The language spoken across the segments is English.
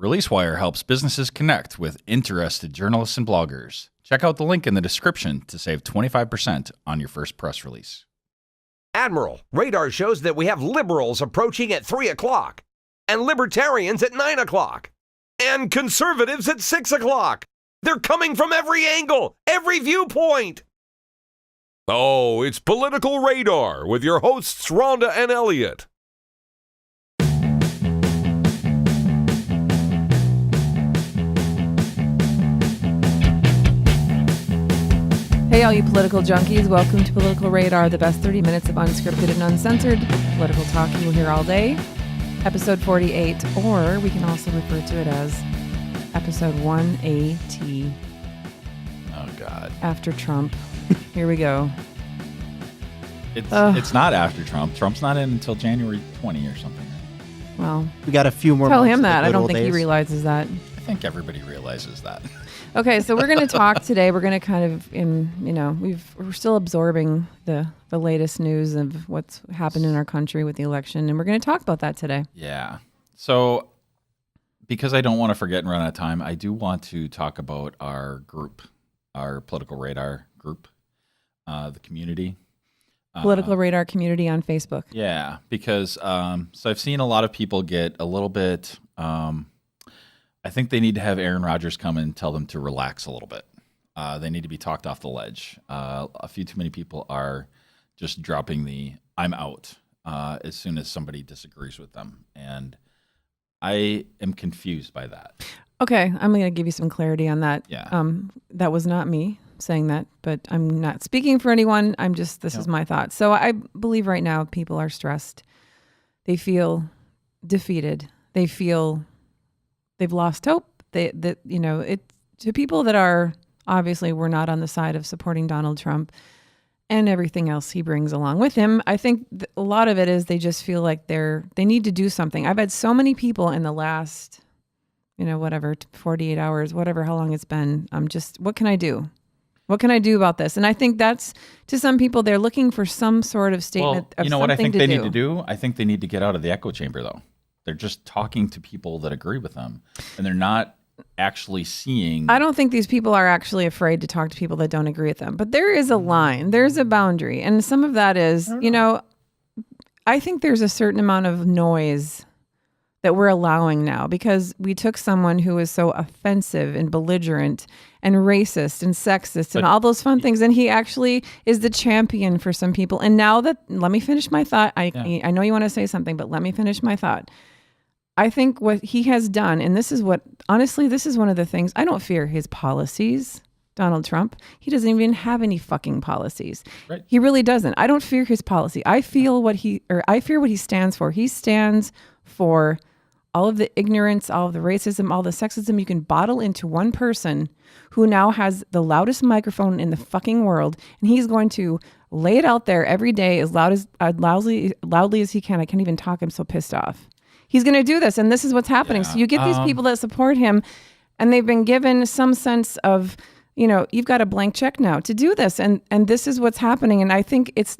ReleaseWire helps businesses connect with interested journalists and bloggers. Check out the link in the description to save 25% on your first press release. Admiral, radar shows that we have liberals approaching at 3 o'clock, and libertarians at 9 o'clock, and conservatives at 6 o'clock. They're coming from every angle, every viewpoint. Oh, it's Political Radar with your hosts, Rhonda and Elliot. Hey, all you political junkies. Welcome to Political Radar, the best 30 minutes of unscripted and uncensored political talk you will hear all day. Episode 48, or we can also refer to it as Episode 1AT. Oh, God. After Trump. Here we go. It's not after Trump. Trump's not in until January 20 or something. Well, we got a few more tell months him that. of the I don't good think old he days. realizes that. I think everybody realizes that. Okay, so we're going to talk today. We're going to kind of, we're still absorbing the latest news of what's happened in our country with the election, and we're going to talk about that today. Yeah. So, because I don't want to forget and run out of time, I do want to talk about our group, our Political Radar group, the community. Political Radar community on Facebook. Yeah, because so I've seen a lot of people get a little bit. I think they need to have Aaron Rodgers come and tell them to relax a little bit. They need to be talked off the ledge. A few too many people are just dropping the "I'm out" as soon as somebody disagrees with them, and I am confused by that. Okay, I'm going to give you some clarity on that. Yeah. That was not me saying that, but I'm not speaking for anyone. This is my thought. So I believe right now people are stressed. They feel defeated. They feel they've lost hope. To people that are obviously we're not on the side of supporting Donald Trump and everything else he brings along with him. I think a lot of it is they just feel like they need to do something. I've had so many people in the last, 48 hours, whatever, how long it's been. What can I do? What can I do about this? And I think that's, to some people, they're looking for some sort of statement of something to do. What I think they need to do? I think they need to get out of the echo chamber, though. They're just talking to people that agree with them, and they're not actually seeing. I don't think these people are actually afraid to talk to people that don't agree with them. But there is a line. There's a boundary. And some of that is, I think there's a certain amount of noise that we're allowing now because we took someone who was so offensive and belligerent and racist and sexist and all those fun things. And he actually is the champion for some people. And now let me finish my thought. I know you want to say something, but let me finish my thought. I think what he has done, and this is one of the things, I don't fear his policies, Donald Trump. He doesn't even have any fucking policies. Right. He really doesn't. I don't fear his policy. I fear what he stands for. He stands for all of the ignorance, all of the racism, all the sexism you can bottle into one person who now has the loudest microphone in the fucking world, and he's going to lay it out there every day as loudly as he can. I can't even talk. I'm so pissed off. He's going to do this, and this is what's happening. So you get these people that support him, and they've been given some sense of, you've got a blank check now to do this, and this is what's happening. And I think it's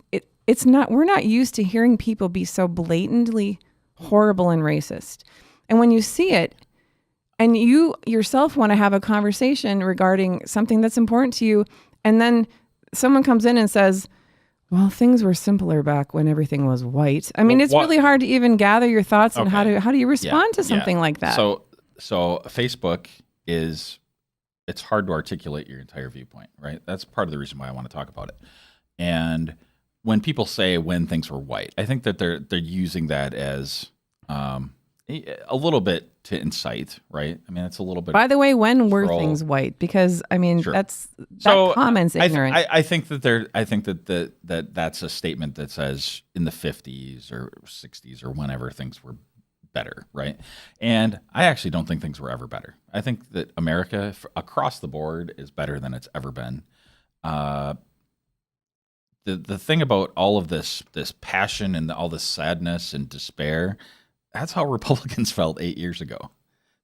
not. We're not used to hearing people be so blatantly horrible and racist. And when you see it, and you yourself want to have a conversation regarding something that's important to you, and then someone comes in and says, well, things were simpler back when everything was white. I mean, it's really hard to even gather your thoughts and how do you respond to something like that? So Facebook it's hard to articulate your entire viewpoint, right? That's part of the reason why I want to talk about it. And when people say when things were white, I think that they're using that as a little bit to incite, right? I mean, it's a little bit. By the way, when were things white? Because I mean, Sure. that comment's ignorant. I think that's a statement that says in the 50s or 60s or whenever things were better, right? And I actually don't think things were ever better. I think that America across the board is better than it's ever been. The thing about all of this passion and all this sadness and despair, that's how Republicans felt 8 years ago.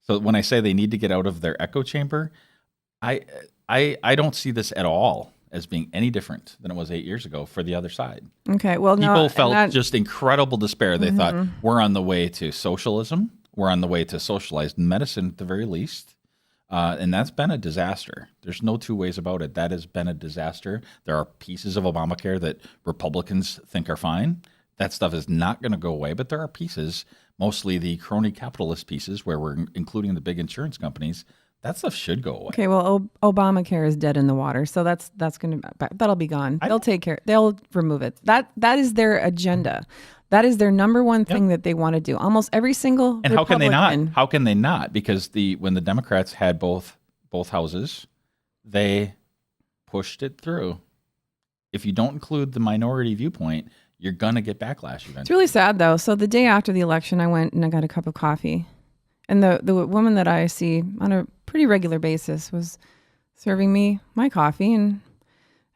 So when I say they need to get out of their echo chamber, I don't see this at all as being any different than it was 8 years ago for the other side. Okay, well, People felt just incredible despair. They thought, we're on the way to socialism. we're on the way to socialized medicine at the very least. And that's been a disaster. There's no two ways about it. That has been a disaster. There are pieces of Obamacare that Republicans think are fine. That stuff is not going to go away, but there are pieces, mostly the crony capitalist pieces where we're including the big insurance companies. That stuff should go away. Okay, well, Obamacare is dead in the water, so that'll be gone. They'll take care. They'll remove it. That is their agenda. That is their number one thing that they want to do. Almost every single and how can they not? Republican- How can they not? Because when the Democrats had both houses, they pushed it through. If you don't include the minority viewpoint, you're gonna get backlash eventually. It's really sad though. So the day after the election, I went and I got a cup of coffee, and the woman that I see on a pretty regular basis was serving me my coffee, and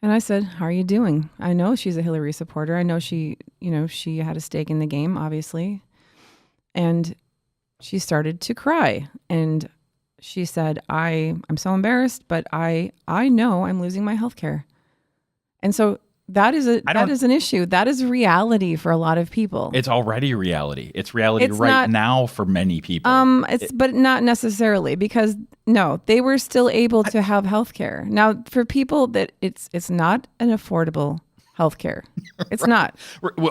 I said, "How are you doing?" I know she's a Hillary supporter. I know she had a stake in the game, obviously. And she started to cry, and she said, I'm so embarrassed, but I know I'm losing my health care. And so that is an issue. That is reality for a lot of people. It's already reality. It's reality now for many people. But not necessarily, because no, they were still able to have health care. Now, for people that it's not an affordable health care. It's not.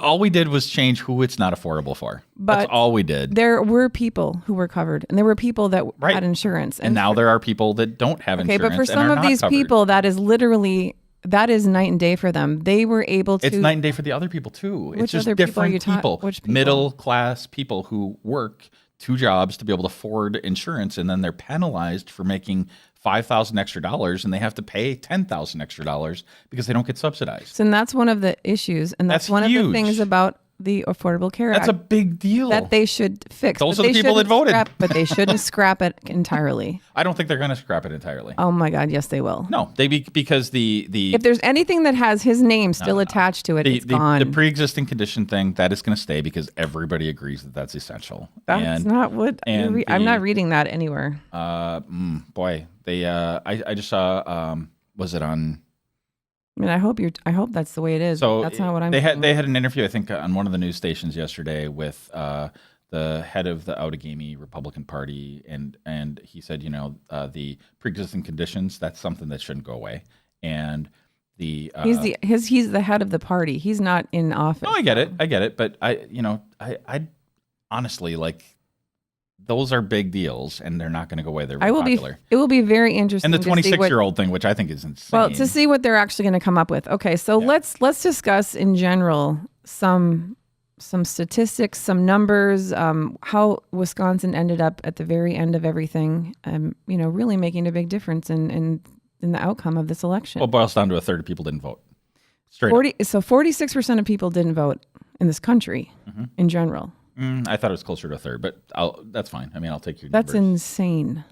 All we did was change who it's not affordable for. That's all we did. There were people who were covered, and there were people that had insurance. And now there are people that don't have insurance. Okay, but for some of these people, that is night and day for them. They were able to. It's night and day for the other people too. It's just other different people. Which people? Middle class people who work 2 jobs to be able to afford insurance, and then they're penalized for making $5,000 extra, and they have to pay $10,000 extra because they don't get subsidized. And that's one of the issues, and that's one huge. of the things about the Affordable Care Act. That's a big deal. That they should fix. Those are the people that voted. But they shouldn't scrap it entirely. I don't think they're going to scrap it entirely. Oh my God, yes they will. No, because the if there's anything that has his name still attached to it, it's gone. The pre-existing condition thing, that is going to stay because everybody agrees that that's essential. That's not what I'm not reading that anywhere. Boy, I just saw was it on? I mean, I hope that's the way it is. So that's not what I'm. They had an interview, I think, on one of the news stations yesterday with the head of the Outagamie Republican Party, and he said, the pre-existing conditions, that's something that shouldn't go away, and he's the head of the party. He's not in office. No, I get it, but I honestly those are big deals, and they're not going to go away. They're popular. It will be very interesting. And the 26-year-old thing, which I think is insane. Well, to see what they're actually going to come up with. Okay, so let's discuss in general some statistics, some numbers, how Wisconsin ended up at the very end of everything. Really making a big difference in the outcome of this election. Well, it boils down to a third of people didn't vote. So 46% of people didn't vote in this country in general. I thought it was closer to a third, but that's fine. I mean, I'll take your numbers. That's insane.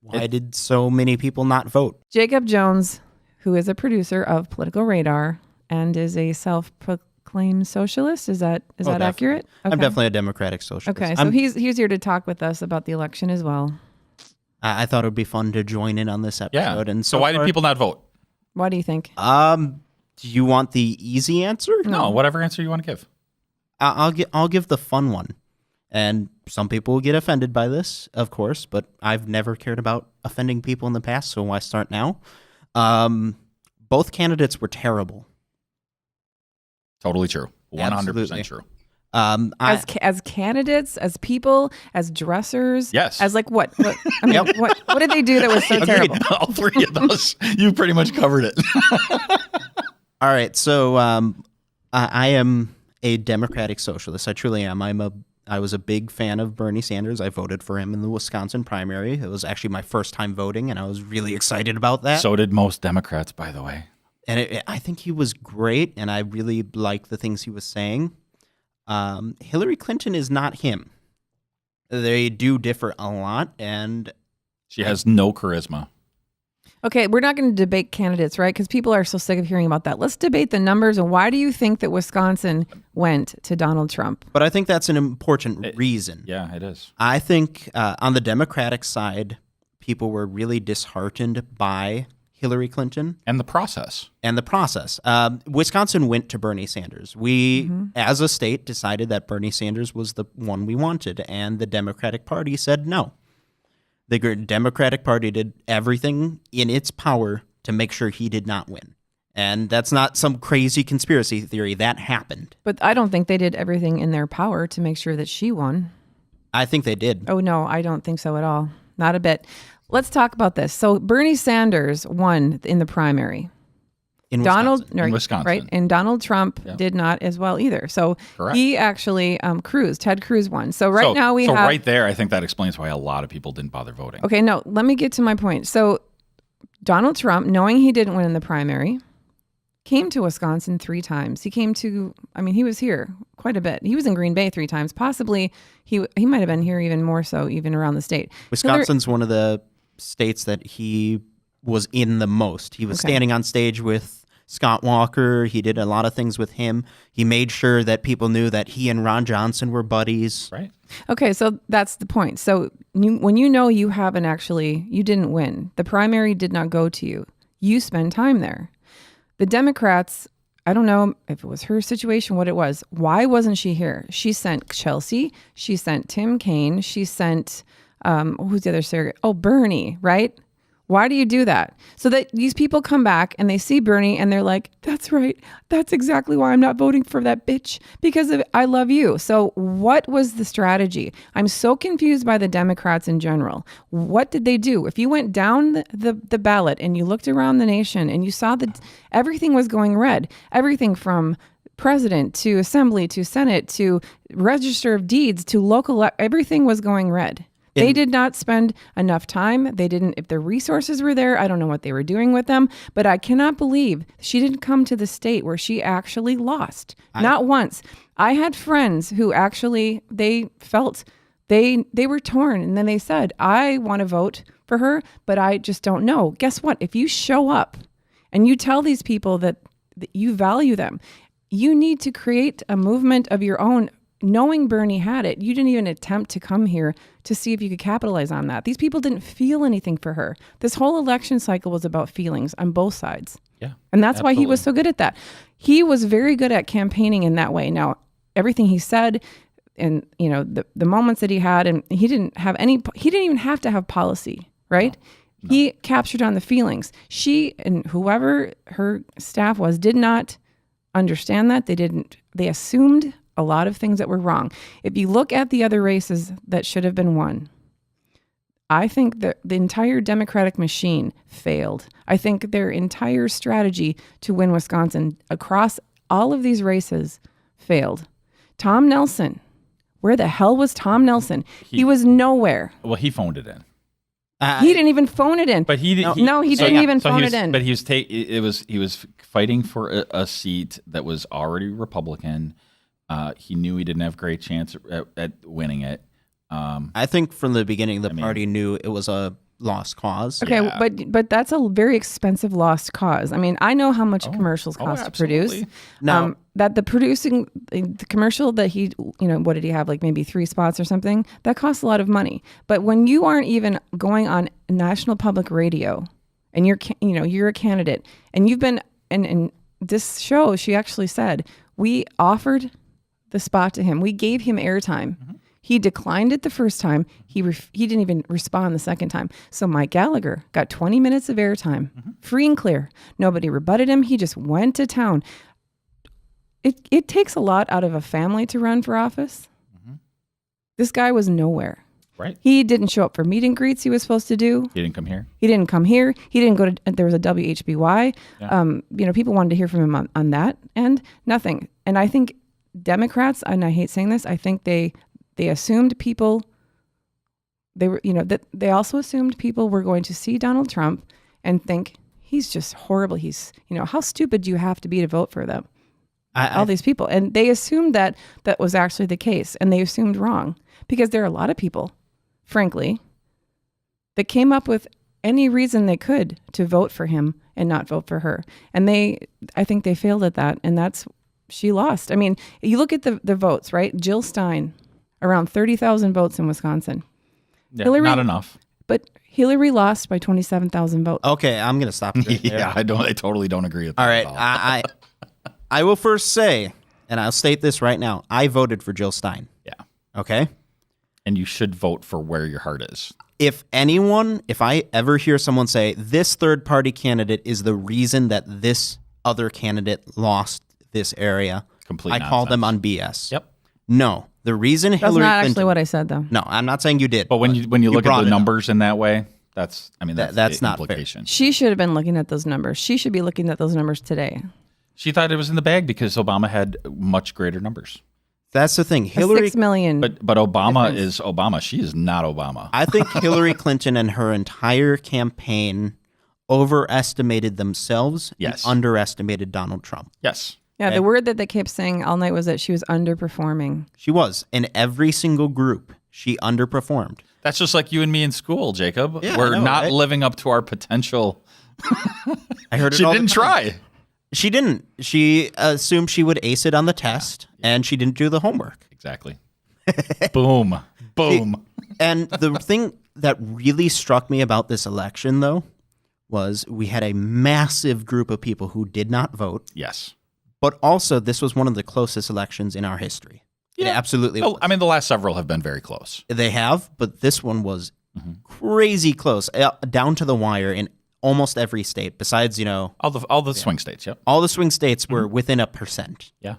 Why did so many people not vote? Jacob Jones, who is a producer of Political Radar and is a self-proclaimed socialist, is that accurate? Okay. I'm definitely a Democratic socialist. Okay, so he's here to talk with us about the election as well. I thought it would be fun to join in on this episode. Yeah. And so why did people not vote? Why do you think? Do you want the easy answer? No, whatever answer you want to give. I'll give the fun one. And some people will get offended by this, of course, but I've never cared about offending people in the past, so why start now? Both candidates were terrible. Totally true. 100% Absolutely. True. As candidates, as people, as dressers, yes. As what? I mean, what did they do that was so terrible? All three of those, you pretty much covered it. All right, so I am a Democratic socialist. I truly am. I was a big fan of Bernie Sanders. I voted for him in the Wisconsin primary. It was actually my first time voting, and I was really excited about that. So did most Democrats, by the way. And I think he was great, and I really liked the things he was saying. Hillary Clinton is not him. They do differ a lot, and she has no charisma. Okay, we're not going to debate candidates, right? Because people are so sick of hearing about that. Let's debate the numbers, and why do you think that Wisconsin went to Donald Trump? But I think that's an important reason. Yeah, it is. I think on the Democratic side, people were really disheartened by Hillary Clinton And the process. and the process. Wisconsin went to Bernie Sanders. We, as a state, decided that Bernie Sanders was the one we wanted, and the Democratic Party said no. The Democratic Party did everything in its power to make sure he did not win. And that's not some crazy conspiracy theory. That happened. But I don't think they did everything in their power to make sure that she won. I think they did. Oh, no, I don't think so at all. Not a bit. Let's talk about this. So Bernie Sanders won in the primary. In Wisconsin. Right? And Donald Trump did not as well either. So Correct. he actually, Ted Cruz won. So now we have... right there, I think that explains why a lot of people didn't bother voting. Okay, no, let me get to my point. So Donald Trump, knowing he didn't win in the primary, came to Wisconsin 3 times. He came to, he was here quite a bit. He was in Green Bay 3 times. Possibly he might have been here even more so, even around the state. Wisconsin's one of the states that he was in the most. He was standing on stage with Scott Walker. He did a lot of things with him. He made sure that people knew that he and Ron Johnson were buddies. Right. Okay, so that's the point. So when you know you you didn't win, the primary did not go to you, you spend time there. The Democrats, I don't know if it was her situation, what it was. Why wasn't she here? She sent Chelsea. She sent Tim Kaine. She sent, who's the other surrogate? Oh, Bernie, right? Why do you do that? So that these people come back and they see Bernie and they're like, that's right. That's exactly why I'm not voting for that bitch, because of I love you. So what was the strategy? I'm so confused by the Democrats in general. What did they do? If you went down the ballot and you looked around the nation and you saw that everything was going red, everything from president to assembly to Senate to register of deeds to local, everything was going red. They did not spend enough time. They didn't, if their resources were there, I don't know what they were doing with them, but I cannot believe she didn't come to the state where she actually lost. Not once. I had friends who actually, they felt they were torn. And then they said, I want to vote for her, but I just don't know. Guess what? If you show up and you tell these people that you value them, you need to create a movement of your own. Knowing Bernie had it, you didn't even attempt to come here to see if you could capitalize on that. These people didn't feel anything for her. This whole election cycle was about feelings on both sides. Yeah. And that's why he was so good at that. He was very good at campaigning in that way. Now, everything he said and, the moments that he had, and he didn't even have to have policy, right? No. He captured on the feelings. She and whoever her staff was did not understand that. They assumed a lot of things that were wrong. If you look at the other races that should have been won, I think that the entire Democratic machine failed. I think their entire strategy to win Wisconsin across all of these races failed. Tom Nelson, where the hell was Tom Nelson? He was nowhere. Well, he phoned it in. He didn't even phone it in. But he didn't. He didn't even phone it in. But he was fighting for a seat that was already Republican. He knew he didn't have a great chance at winning it. I think from the beginning, the party knew it was a lost cause. Okay, yeah. but that's a very expensive lost cause. I know how much commercials cost to produce. No. That the commercial that he, what did he have? Like maybe 3 spots or something? That costs a lot of money. But when you aren't even going on national public radio and you're a candidate and you've been, and this show, she actually said, we offered the spot to him. We gave him airtime. Mm-hmm. He declined it the first time. He didn't even respond the second time. So Mike Gallagher got 20 minutes of airtime, free and clear. Nobody rebutted him. He just went to town. It takes a lot out of a family to run for office. Mm-hmm. This guy was nowhere. Right. He didn't show up for meet and greets he was supposed to do. He didn't come here. He didn't go to, there was a WHBY. Yeah. People wanted to hear from him on that and nothing. And I think Democrats, and I hate saying this, I think they assumed people, that they also assumed people were going to see Donald Trump and think he's just horrible. He's, how stupid do you have to be to vote for them? All these people. And they assumed that was actually the case, and they assumed wrong, because there are a lot of people, frankly, that came up with any reason they could to vote for him and not vote for her. And I think they failed at that, and she lost. You look at the votes, right? Jill Stein, around 30,000 votes in Wisconsin. Yeah, not enough. But Hillary lost by 27,000 votes. Okay, I'm gonna stop. Right there. Yeah, I totally don't agree with that. All right, at all. I will first say, and I'll state this right now. I voted for Jill Stein. Yeah. Okay. And you should vote for where your heart is. If I ever hear someone say this third party candidate is the reason that this other candidate lost this area, Complete I call them on nonsense. BS. Yep. No, the reason That's Hillary not Clinton. actually what I said, though. No, I'm not saying you did. But when you look at brought the it up. numbers in that way, that's the not fair. implication. She should have been looking at those numbers. She should be looking at those numbers today. She thought it was in the bag because Obama had much greater numbers. That's the thing. A Hillary 6 million. But Obama Difference. is Obama. She is not Obama. I think Hillary Clinton and her entire campaign overestimated themselves Yes. and underestimated Donald Trump. Yes. Yeah, the word that they kept saying all night was that she was underperforming. She was. In every single group, she underperformed. That's just like you and me in school, Jacob. Yeah, I We're know, not right? living up to our potential. I heard it She all the didn't time. try. She didn't. She assumed she would ace it on the test, and she didn't do the homework. Exactly. Boom. Boom. And the thing that really struck me about this election, though, was we had a massive group of people who did not vote, Yes. but also this was one of the closest elections in our history. It Yeah. absolutely Oh, was. I mean, the last several have been very close. They have, but this one was Mm-hmm. crazy close, down to the wire in almost every state, besides, All the swing states. Yep. all the swing states were Mm-hmm. within 1%. Yeah.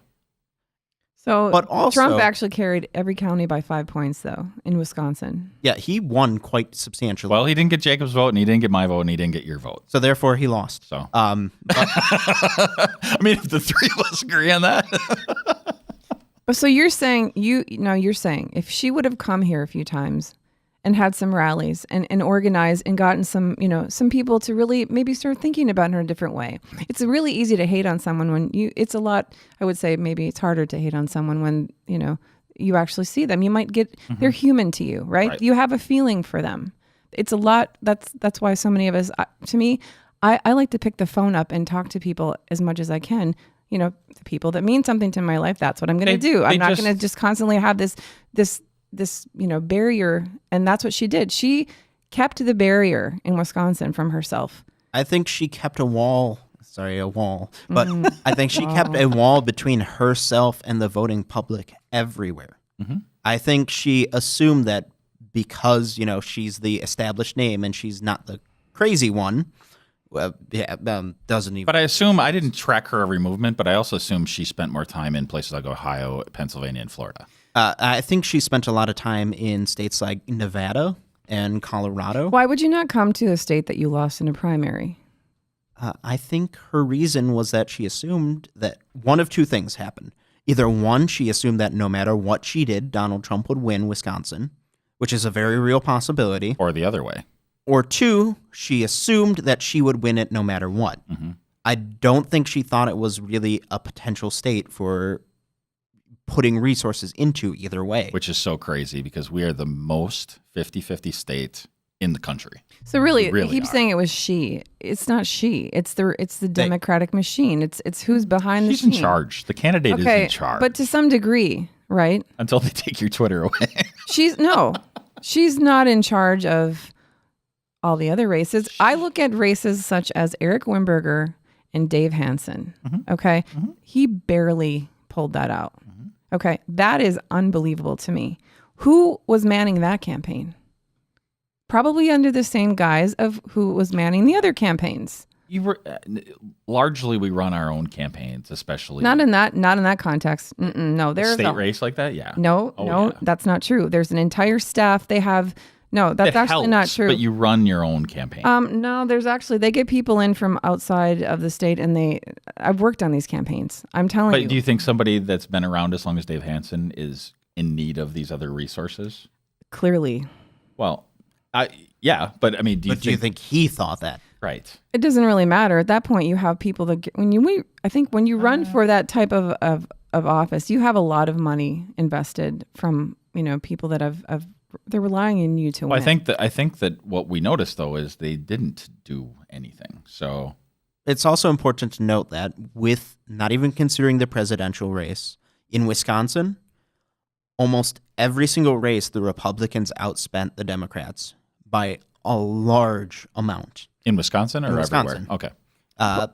So But also- Trump actually carried every county by 5 points, though, in Wisconsin. Yeah, he won quite substantially. Well, he didn't get Jacob's vote, and he didn't get my vote, and he didn't get your vote. So therefore, he lost. So, But I mean, if the three of us agree on that, But so you're saying you're saying if she would have come here a few times and had some rallies and organized and gotten some people to really maybe start thinking about her a different way. It's really easy to hate on someone when it's a lot. I would say maybe it's harder to hate on someone when you actually see them. You might get they're human to you, right? Right. You have a feeling for them. It's a lot. That's why so many of us. To me, I like to pick the phone up and talk to people as much as I can. The people that mean something to my life. That's what I'm going to do. I'm not going to just constantly have this barrier. And that's what she did. She kept the barrier in Wisconsin from herself. I think she kept a wall. But I think she kept a wall between herself and the voting public everywhere. Mm-hmm. I think she assumed that because, she's the established name and she's not the crazy one, doesn't even. but I assume I didn't track her every movement, but I also assume she spent more time in places like Ohio, Pennsylvania, and Florida. I think she spent a lot of time in states like Nevada and Colorado. Why would you not come to a state that you lost in a primary? I think her reason was that she assumed that one of two things happened. Either one, she assumed that no matter what she did, Donald Trump would win Wisconsin, which is a very real possibility. Or the other way. Or two, she assumed that she would win it no matter what. Mm-hmm. I don't think she thought it was really a potential state for putting resources into either way. Which is so crazy because we are the most 50-50 state in the country. So really, We really he keeps are. saying it was she. It's not she. It's the Democratic machine. It's who's behind the She's in machine. charge. The candidate is in charge. But to some degree, right? Until they take your Twitter away. She's not in charge of all the other races. I look at races such as Eric Wimberger and Dave Hansen. Mm-hmm. Okay. He barely pulled that out. Mm-hmm. Okay. That is unbelievable to me. Who was manning that campaign? Probably under the same guise of who was manning the other campaigns. You were largely we run our own campaigns, especially Not in that context. No, there's state race like that. Yeah. No, Oh, no, yeah. that's not true. There's an entire staff. They have that's It actually not helps, true. But you run your own campaign. No, they get people in from outside of the state, and I've worked on these campaigns. I'm telling but you. do you think somebody that's been around as long as Dave Hansen is in need of these other resources? Clearly, Well, yeah, but I mean, do you think he thought that? right? it doesn't really matter at that point. You have people that when you run for that type of office, you have a lot of money invested from people that have they're relying on you to Well, win. I think that what we noticed though is they didn't do anything. So It's also important to note that with not even considering the presidential race, in Wisconsin, almost every single race, the Republicans outspent the Democrats by a large amount. In Wisconsin or In everywhere? Wisconsin. Okay. I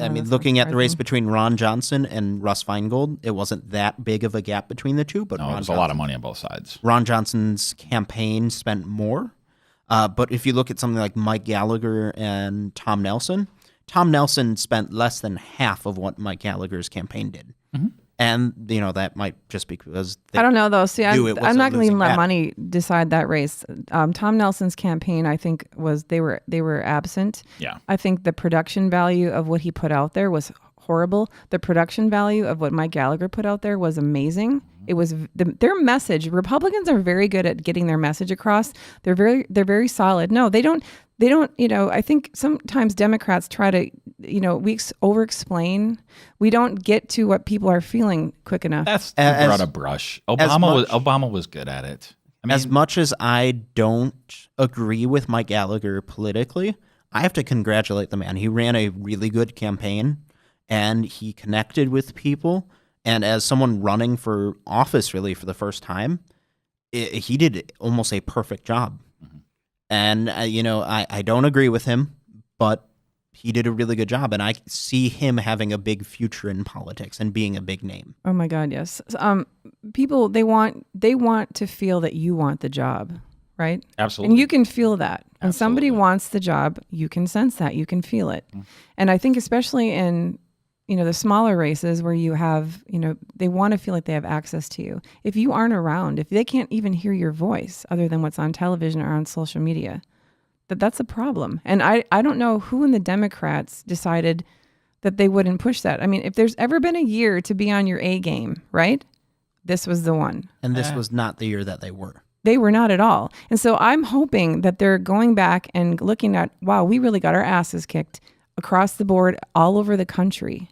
mean, that's looking at the race surprising. between Ron Johnson and Russ Feingold, it wasn't that big of a gap between the two, but No, it was a lot of money on both sides. Ron Johnson's campaign spent more. But if you look at something like Mike Gallagher and Tom Nelson spent less than half of what Mike Gallagher's campaign did. Mm-hmm. And, that might just be because I don't know though. See, knew it was I'm a not going to losing even let battle. money decide that race. Tom Nelson's campaign, I think, was they were absent. Yeah. I think the production value of what he put out there was horrible. The production value of what Mike Gallagher put out there was amazing. It was their message. Republicans are very good at getting their message across. They're very solid. No, they don't. I think sometimes Democrats try to, we over-explain. We don't get to what people are feeling quick enough. That's As- broad a brush. as Obama was good at it. I mean, as much as I don't agree with Mike Gallagher politically, I have to congratulate the man. He ran a really good campaign, and he connected with people. And as someone running for office really for the first time, he did almost a perfect job. And, I don't agree with him, but he did a really good job. And I see him having a big future in politics and being a big name. Oh my God, yes. People they want to feel that you want the job, right? absolutely. And you can feel that. When somebody Absolutely. wants the job, you can sense that. You can feel it. And I think especially in, the smaller races where you have, they want to feel like they have access to you. If you aren't around, if they can't even hear your voice other than what's on television or on social media, that's a problem. And I don't know who in the Democrats decided that they wouldn't push that. I mean, if there's ever been a year to be on your A game, right? This was the one. And this was not the year that they were. They were not at all. And so I'm hoping that they're going back and looking at, wow, we really got our asses kicked across the board all over the country.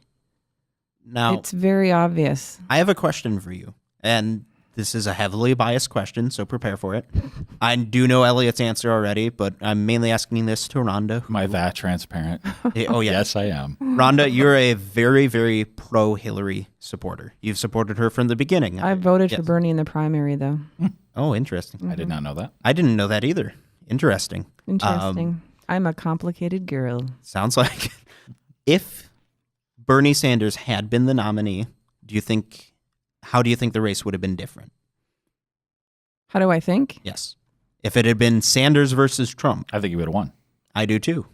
Now, It's very obvious. I have a question for you. And this is a heavily biased question, so prepare for it. I do know Elliot's answer already, but I'm mainly asking this to Rhonda. Am I that transparent? Oh, yeah. Yes, I am. Rhonda, you're a very, very pro-Hillary supporter. You've supported her from the beginning. I voted for Yes. Bernie in the primary, though. Oh, interesting. I did not know that. I didn't know that either. Interesting. Interesting. I'm a complicated girl. Sounds like if Bernie Sanders had been the nominee, how do you think the race would have been different? How do I think? Yes. If it had been Sanders versus Trump, I think he would have won. I do too.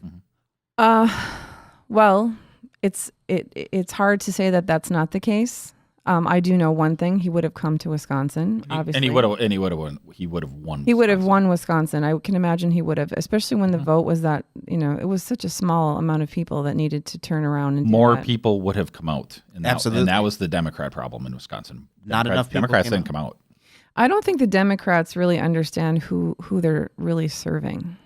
Well, it's hard to say that that's not the case. I do know one thing: he would have come to Wisconsin, obviously, And he would have won. He would have won. He would have Wisconsin. won Wisconsin. I can imagine he would have, especially when the vote was that, it was such a small amount of people that needed to turn around and do More that. people would have come out. And that, Absolutely. And that was the Democrat problem in Wisconsin. Not enough people Democrats came didn't out. come out. I don't think the Democrats really understand who they're really serving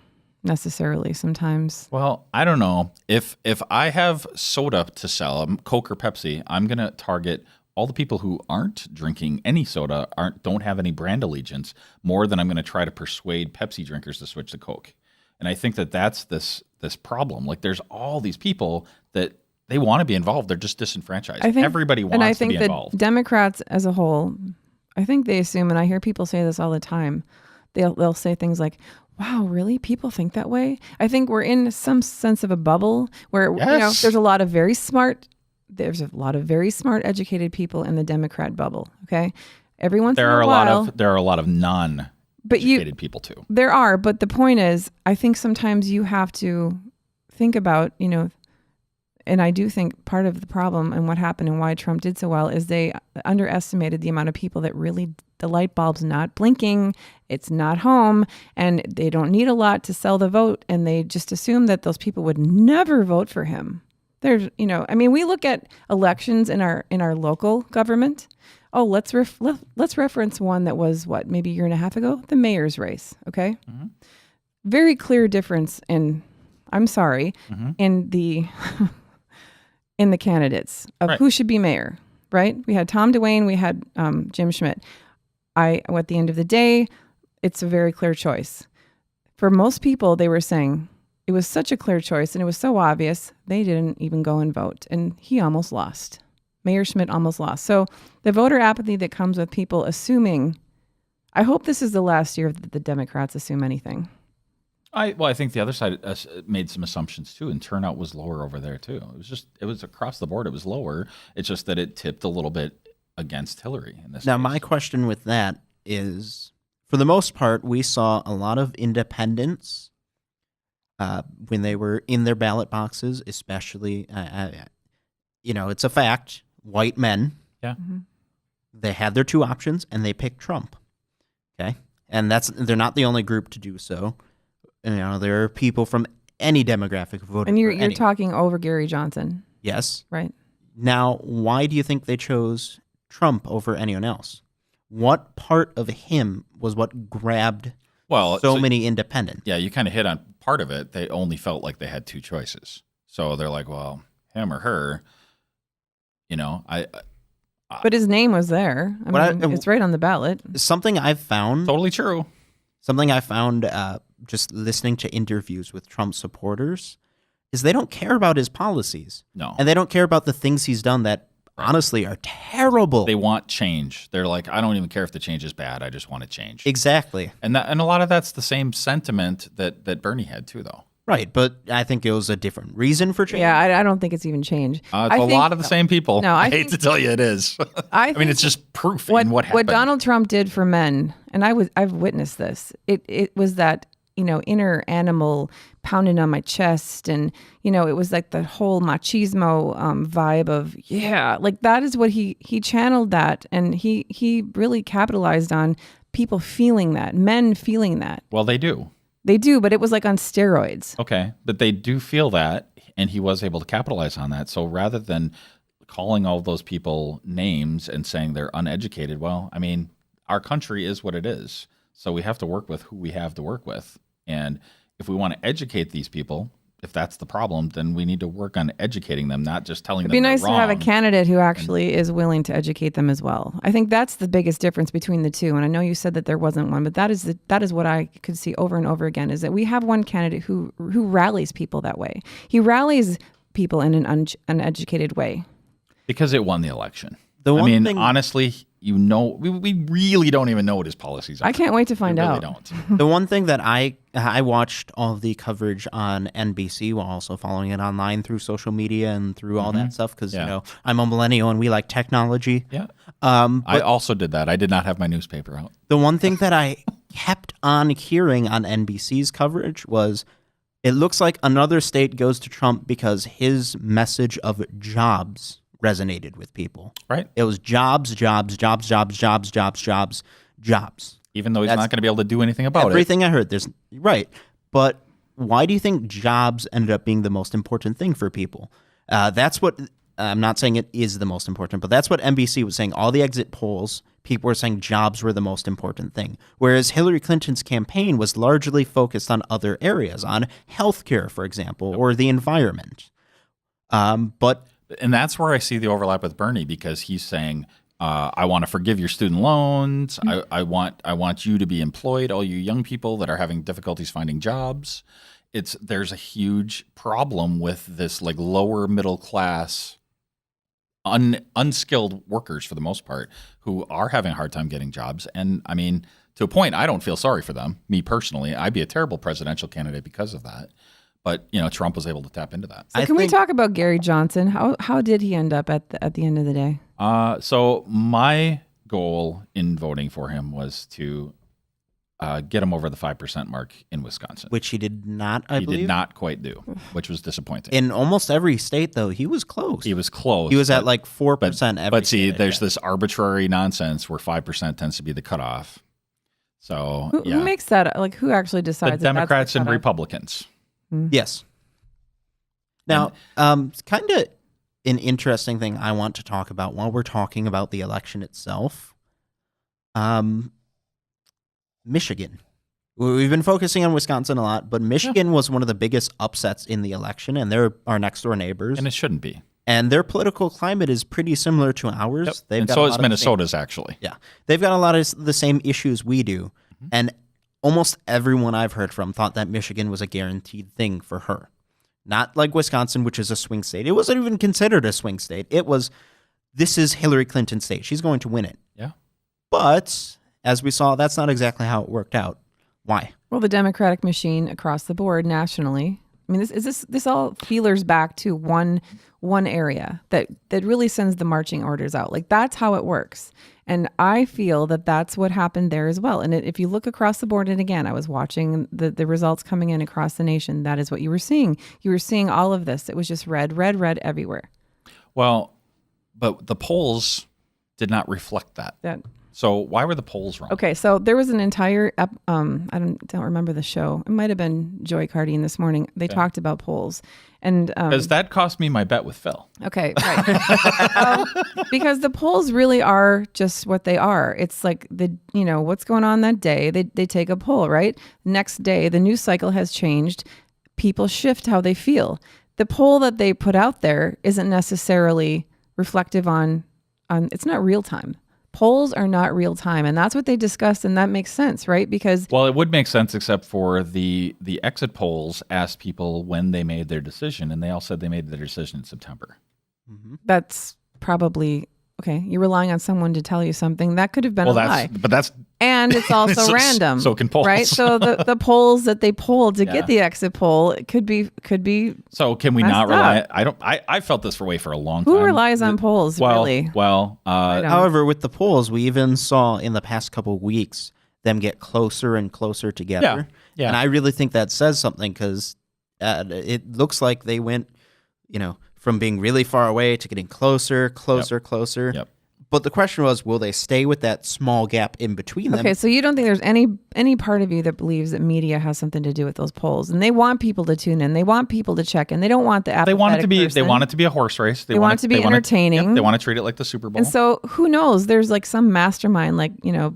necessarily sometimes. Well, I don't know. If I have soda to sell, Coke or Pepsi, I'm going to target all the people who aren't drinking any soda, don't have any brand allegiance, more than I'm going to try to persuade Pepsi drinkers to switch to Coke. And I think that's this problem. Like, there's all these people that they want to be involved. They're just disenfranchised. Everybody wants and I to think be that involved. Democrats as a whole, I think they assume, and I hear people say this all the time, they'll say things like, wow, really? People think that way? I think we're in some sense of a bubble where Yes. there's a lot of very smart, educated people in the Democrat bubble. Okay, every once in a while, there are a lot of non-educated people too. there are, but the point is, I think sometimes you have to think about, and I do think part of the problem and what happened and why Trump did so well is they underestimated the amount of people that really, the light bulb's not blinking, it's not home, and they don't need a lot to sell the vote, and they just assumed that those people would never vote for him. There's, we look at elections in our local government. Oh, let's reference one that was maybe a year and a half ago, the mayor's race. Okay, very clear difference in the in the candidates of Right. who should be mayor. Right? We had Tom DeWayne, we had Jim Schmidt. At the end of the day, it's a very clear choice. For most people, they were saying it was such a clear choice and it was so obvious, they didn't even go and vote. And he almost lost. Mayor Schmidt almost lost. So the voter apathy that comes with people assuming, I hope this is the last year that the Democrats assume anything. I think the other side made some assumptions too, and turnout was lower over there too. It was across the board. It was lower. It's just that it tipped a little bit against Hillary in this. Now, case. my question with that is, for the most part, we saw a lot of independents when they were in their ballot boxes, especially, it's a fact, white men. Yeah. They had their two options, and they picked Trump. Okay? And they're not the only group to do so. There are people from any demographic who voted And you're for talking over Gary Johnson. Yes. Right. Now, why do you think they chose Trump over anyone else? What part of him was what grabbed so many independents? Yeah, you kind of hit on part of it. They only felt like they had two choices. So they're like, well, him or her. But his name was there. It's right on the ballot. Something I've found. Totally true. Something I found just listening to interviews with Trump supporters is they don't care about his policies. No. And they don't care about the things he's done that honestly are terrible. They want change. They're like, I don't even care if the change is bad. I just want to change. Exactly. And a lot of that's the same sentiment that Bernie had too, though. Right, but I think it was a different reason for change. Yeah, I don't think it's even change. It's a lot of the same people. No, I hate to tell you it is. I mean, it's just proof in what happened. What Donald Trump did for men, and I've witnessed this. It was that inner animal pounding on my chest, and it was like the whole machismo vibe of like that is what he channeled that, and he really capitalized on people feeling that, men feeling that. Well, they do. They do, but it was like on steroids. Okay, but they do feel that, and he was able to capitalize on that. So rather than calling all those people names and saying they're uneducated, well, I mean, our country is what it is. So we have to work with who we have to work with. And if we want to educate these people, if that's the problem, then we need to work on educating them, not just telling them they're wrong. It'd be nice to have a candidate who actually is willing to educate them as well. I think that's the biggest difference between the two. And I know you said that there wasn't one, but that is what I could see over and over again, is that we have one candidate who rallies people that way. He rallies people in an uneducated way. Because it won the election. Honestly, we really don't even know what his policies are. I can't wait to find out. We really don't. The one thing that I watched all of the coverage on NBC while also following it online through social media and through all that stuff because, I'm a millennial and we like technology. Yeah. I also did that. I did not have my newspaper out. The one thing that I kept on hearing on NBC's coverage was it looks like another state goes to Trump because his message of jobs resonated with people. Right. It was jobs. Even though he's not going to be able to do anything about everything I heard. Right. But why do you think jobs ended up being the most important thing for people? That's what I'm not saying it is the most important, but that's what NBC was saying. All the exit polls, people were saying jobs were the most important thing. Whereas Hillary Clinton's campaign was largely focused on other areas, on healthcare, for example, or the environment. And that's where I see the overlap with Bernie, because he's saying, I want to forgive your student loans. I want you to be employed, all you young people that are having difficulties finding jobs. There's a huge problem with this like lower middle class, unskilled workers for the most part who are having a hard time getting jobs. And I mean, to a point, I don't feel sorry for them. Me personally, I'd be a terrible presidential candidate because of that. But Trump was able to tap into that. So we talk about Gary Johnson? How did he end up at the end of the day? So my goal in voting for him was to get him over the 5% mark in Wisconsin, which he did not. I believe he did not quite do, which was disappointing. In almost every state, though, he was close. He was close. He was at like 4%. But see, there's this arbitrary nonsense where 5% tends to be the cutoff. So who makes that? Like, who actually decides? The Democrats and Republicans. Yes. Now, kind of an interesting thing I want to talk about while we're talking about the election itself. Michigan. We've been focusing on Wisconsin a lot, but Michigan was one of the biggest upsets in the election, and they're our next door neighbors. And it shouldn't be. And their political climate is pretty similar to ours. Yep. And so is Minnesota's, actually. Yeah. They've got a lot of the same issues we do. Mm-hmm. And almost everyone I've heard from thought that Michigan was a guaranteed thing for her. Not like Wisconsin, which is a swing state. It wasn't even considered a swing state. It was, this is Hillary Clinton's state. She's going to win it. Yeah. But, as we saw, that's not exactly how it worked out. Why? Well, the Democratic machine across the board nationally. I mean, this all feelers back to one area that really sends the marching orders out. Like that's how it works. And I feel that that's what happened there as well. And if you look across the board, and again, I was watching the results coming in across the nation, that is what you were seeing. You were seeing all of this. It was just red everywhere. Well, but the polls did not reflect that. So why were the polls wrong? Okay, so there was an entire, I don't remember the show. It might have been Joy Cardine this morning. They talked about polls. And because that cost me my bet with Phil. Okay, right. Because the polls really are just what they are. It's like what's going on that day. They take a poll, right? Next day, the news cycle has changed. People shift how they feel. The poll that they put out there isn't necessarily reflective on it's not real time. Polls are not real time, and that's what they discussed, and that makes sense, right? Because it would make sense except for the exit polls asked people when they made their decision, and they all said they made their decision in September. Mm-hmm. That's probably okay. You're relying on someone to tell you something that could have been a lie, and it's also random. So can polls, right? So the polls that they polled to get the exit poll could be. So can we not rely? I felt this way for a long time. Who relies on polls? Really? Well, however, with the polls, we even saw in the past couple of weeks them get closer and closer together. Yeah. And I really think that says something because it looks like they went, from being really far away to getting closer. Yep. But the question was, will they stay with that small gap in between them? Okay, so you don't think there's any part of you that believes that media has something to do with those polls, and they want people to tune in, they want people to check in, they don't want the apathetic They want it to be. person. They want it to be a horse race. They want it to be entertaining. They want to treat it like the Super Bowl. And so, who knows? There's like some mastermind,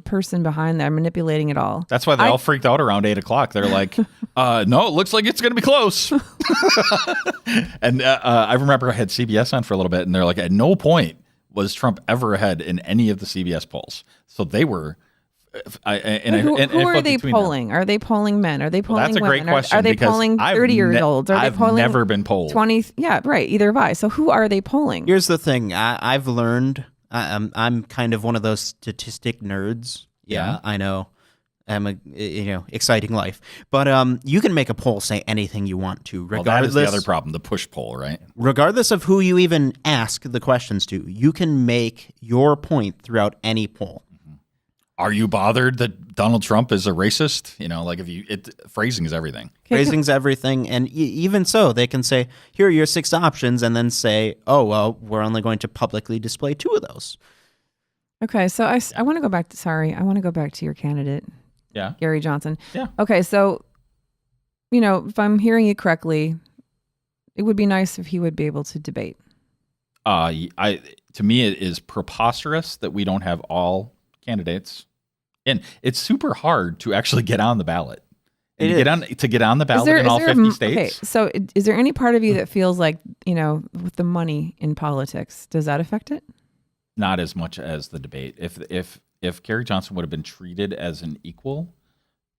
person behind there manipulating it all. That's why they all freaked out around 8:00. They're like, "No, it looks like it's going to be close." And I remember I had CBS on for a little bit, and they're like, "At no point was Trump ever ahead in any of the CBS polls." So they were. Who are they polling? Are they polling men? Are they polling that's a women? great question. Are they polling 30-year-olds? I've never been polled. 20? Yeah, right. Either have I. So who are they polling? Here's the thing. I've learned. I'm kind of one of those statistic nerds. Yeah, I know. I'm exciting life. But you can make a poll say anything you want to, regardless. Well, that is the other problem, the push poll, right? Regardless of who you even ask the questions to, you can make your point throughout any poll. Are you bothered that Donald Trump is a racist? Phrasing is everything. Phrasing's everything. And even so, they can say, here are your 6 options, and then say, oh, well, we're only going to publicly display 2 of those. Okay, so I want to go back to your candidate. Yeah. Gary Johnson. Yeah. Okay, so, if I'm hearing you correctly, it would be nice if he would be able to debate. To me, it is preposterous that we don't have all candidates, and it's super hard to actually get on the ballot. And to get on the ballot in all 50 states. Okay, so is there any part of you that feels like, with the money in politics, does that affect it? Not as much as the debate. If Gary Johnson would have been treated as an equal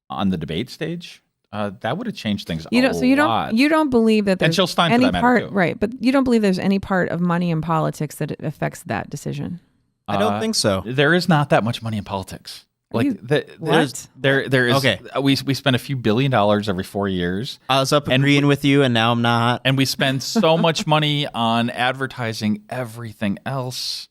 on the debate stage, that would have changed things a lot. So you don't believe that there's and Jill Stein any for that part, matter too. right? But you don't believe there's any part of money in politics that it affects that decision. I don't think so. There is not that much money in politics. What? There is. Okay. We spend a few $1 billion every 4 years. I was up agreeing with you, and now I'm not. And we spend so much money on advertising everything else.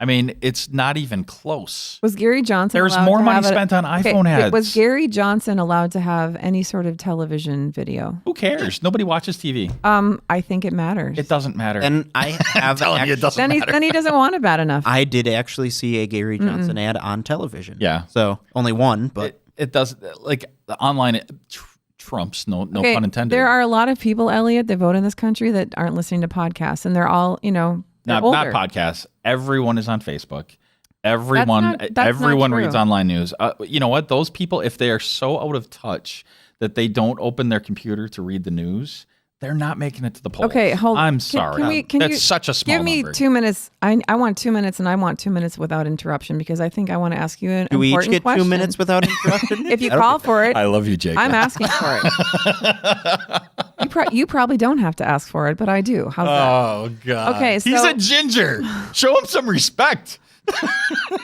I mean, it's not even close. Was Gary Johnson There's allowed more to money have spent on iPhone ads. Was Gary Johnson allowed to have any sort of television video? Who cares? Nobody watches TV. I think it matters. It doesn't matter. And I have telling you, it doesn't matter. Then he doesn't want it bad enough. I did actually see a Gary Johnson ad on television. Yeah. So only one, but it does, like the online trumps, no pun intended. There are a lot of people, Elliot, that vote in this country that aren't listening to podcasts, and they're all, not podcasts. Everyone is on Facebook. Everyone reads online news. You know what? Those people, if they are so out of touch that they don't open their computer to read the news, they're not making it to the polls. Okay, hold on. I'm sorry. That's such a small give me number. 2 minutes. I want 2 minutes, and I want 2 minutes without interruption because I think I want to ask you an Do we important each get question. 2 minutes without interruption? If you call for it, I love you, Jake. I'm asking for it. You probably don't have to ask for it, but I do. How's that? Oh, God. Okay, so he's a ginger. Show him some respect.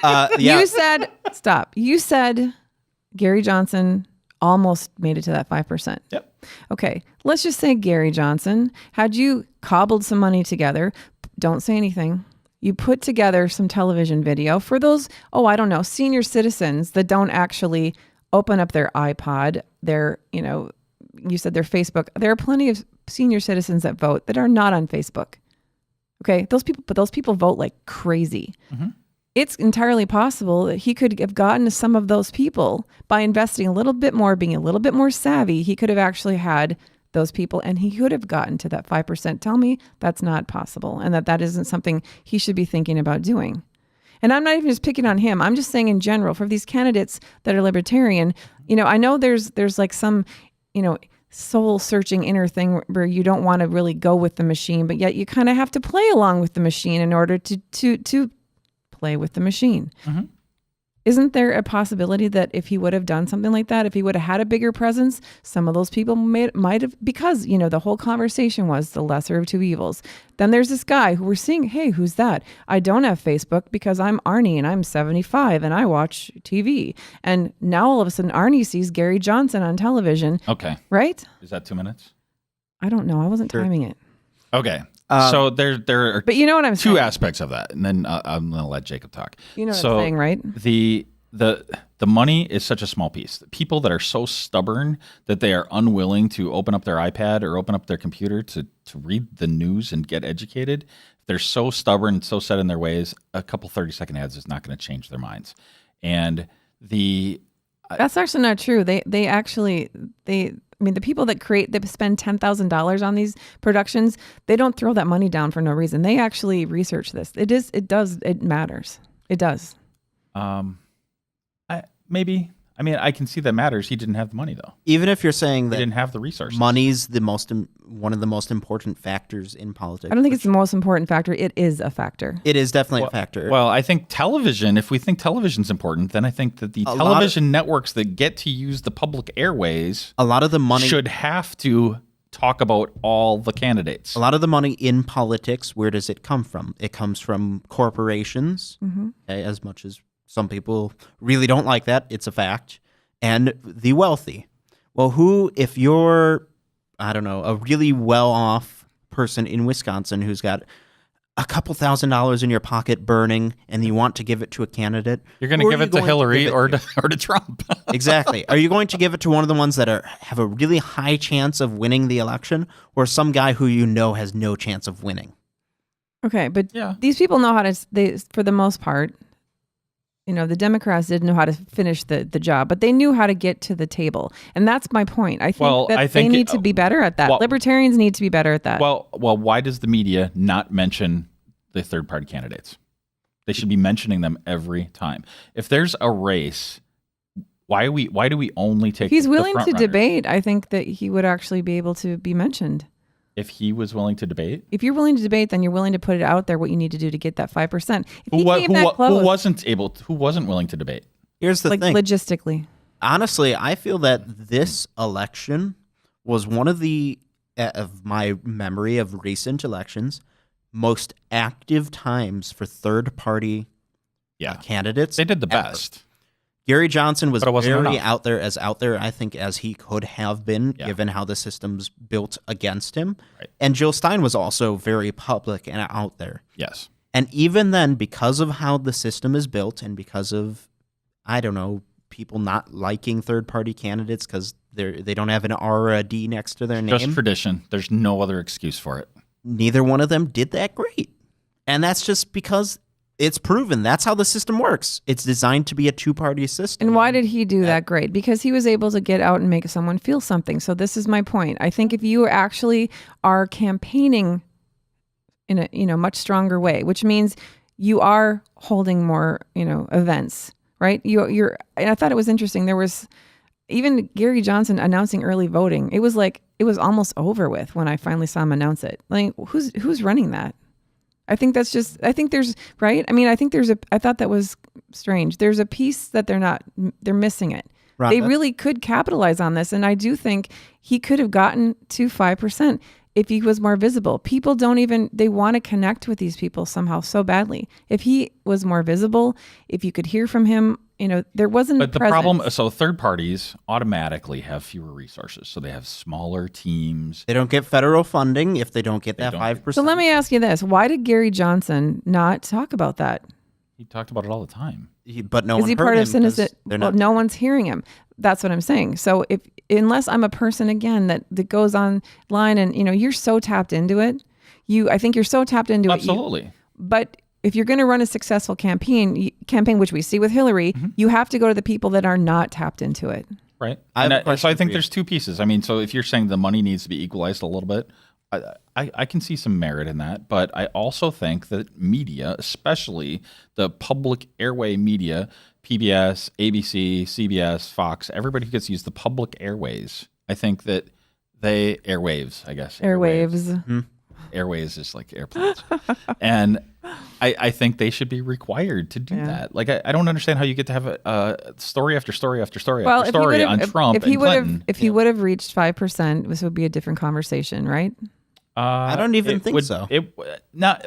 Yeah. You said, stop. You said Gary Johnson almost made it to that 5%. Yep. Okay, let's just say Gary Johnson had you cobbled some money together. Don't say anything. You put together some television video for those, senior citizens that don't actually open up their iPod, you said their Facebook. There are plenty of senior citizens that vote that are not on Facebook. Okay, those people vote like crazy. Mm-hmm. It's entirely possible that he could have gotten to some of those people by investing a little bit more, being a little bit more savvy. He could have actually had those people and he could have gotten to that 5%. Tell me that's not possible and that isn't something he should be thinking about doing. And I'm not even just picking on him. I'm just saying in general for these candidates that are libertarian, I know there's like some, soul searching inner thing where you don't want to really go with the machine, but yet you kind of have to play along with the machine in order to play with the machine. Mm-hmm. Isn't there a possibility that if he would have done something like that, if he would have had a bigger presence, some of those people might have, because, the whole conversation was the lesser of two evils. Then there's this guy who we're seeing, hey, who's that? I don't have Facebook because I'm Arnie and I'm 75 and I watch TV. And now all of a sudden Arnie sees Gary Johnson on television. Okay. Right? Is that 2 minutes? I don't know. I wasn't timing it. Okay. So there are but you know what I'm saying? two aspects of that, and then I'm going to let Jacob talk. You know what I'm saying, right? The money is such a small piece. People that are so stubborn that they are unwilling to open up their iPad or open up their computer to read the news and get educated, they're so stubborn, so set in their ways, a couple 30-second ads is not going to change their minds. And that's actually not true. The people that spend $10,000 on these productions, they don't throw that money down for no reason. They actually research this. It matters. It does. Maybe. I can see that matters. He didn't have the money though. Even if you're saying that he didn't have the resources. Money's one of the most important factors in politics. I don't think it's the most important factor. It is a factor. It is definitely a factor. Well, I think television, if we think television's important, then I think that the television networks that get to use the public airways, a lot of the money should have to talk about all the candidates. A lot of the money in politics, where does it come from? It comes from corporations, okay, as much as some people really don't like that. It's a fact. And the wealthy. Well, if you're, a really well-off person in Wisconsin who's got a couple $1,000s in your pocket burning and you want to give it to a candidate, you're going to give it to Hillary or to Trump. Exactly. Are you going to give it to one of the ones that have a really high chance of winning the election, or some guy who has no chance of winning? Okay, but these people know how to, for the most part, the Democrats didn't know how to finish the job, but they knew how to get to the table. And that's my point. I think they need to be better at that. Libertarians need to be better at that. Well, why does the media not mention the third-party candidates? They should be mentioning them every time. If there's a race, why do we only take He's willing to debate. I think that he would actually be able to be mentioned. If he was willing to debate? If you're willing to debate, then you're willing to put it out there what you need to do to get that 5%. Who wasn't willing to debate? Here's the thing. Logistically. Honestly, I feel that this election was one of my memory of recent elections, most active times for third-party candidates. They did the best. Gary Johnson was very out there, I think, as he could have been, given how the system's built against him. Right. And Jill Stein was also very public and out there. Yes. And even then, because of how the system is built and because of, people not liking third-party candidates because they don't have an R or a D next to their name. Just tradition. There's no other excuse for it. Neither one of them did that great. And that's just because it's proven. That's how the system works. It's designed to be a two-party system. And why did he do that great? Because he was able to get out and make someone feel something. So this is my point. I think if you actually are campaigning in a much stronger way, which means you are holding more events, right? And I thought it was interesting. There was even Gary Johnson announcing early voting. It was almost over with when I finally saw him announce it. Like who's running that? I think there's right. I thought that was strange. There's a piece that they're missing it. Rhonda? They really could capitalize on this. And I do think he could have gotten to 5%. if he was more visible. People they want to connect with these people somehow so badly. If he was more visible, if you could hear from him, there wasn't But a the presence. problem, so third parties automatically have fewer resources. So they have smaller teams. They don't get federal funding if they don't get that don't. 5%. So let me ask you this. Why did Gary Johnson not talk about that? He talked about it all the time. But no Is one he heard part him of Syndicate? 'cause they're Well, not. no one's hearing him. That's what I'm saying. So unless I'm a person again that goes online and you're so tapped into it, I think you're so tapped into Absolutely. But if you're going to run a successful campaign, which we see with Hillary, you have to go to the people that are not tapped into it. Right. I have a So I question think for you. there's two pieces. I mean, so if you're saying the money needs to be equalized a little bit, I can see some merit in that. But I also think that media, especially the public airway media, PBS, ABC, CBS, Fox, everybody who gets to use the public airways, I think that airwaves, I guess. Airwaves. Airways is like airplanes. And I think they should be required to do that. Like, I don't understand how you get to have a story after story after story after story on Trump and Clinton. If he would have reached 5%, this would be a different conversation, right? I don't even think so.